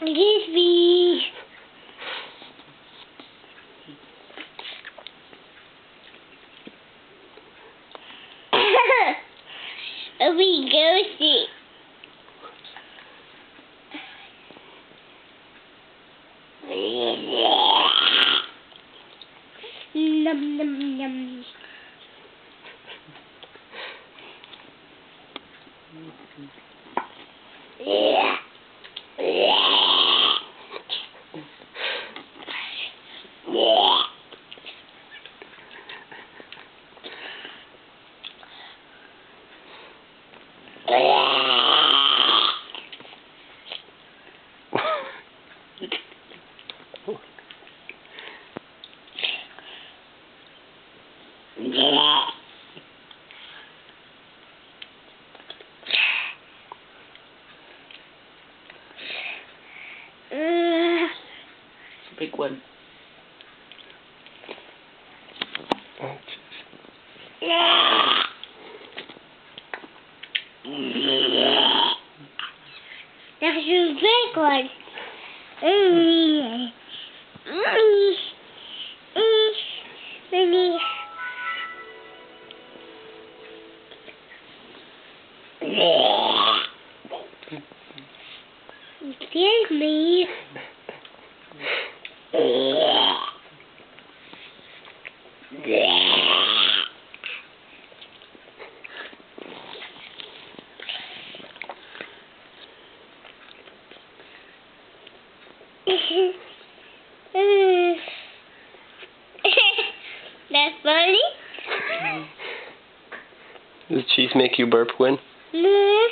Excuse me. We go see. Num num num. Yeah. It's a big one. That's a big one. Excuse me. That's funny. Does cheese make you burp, Gwen? No.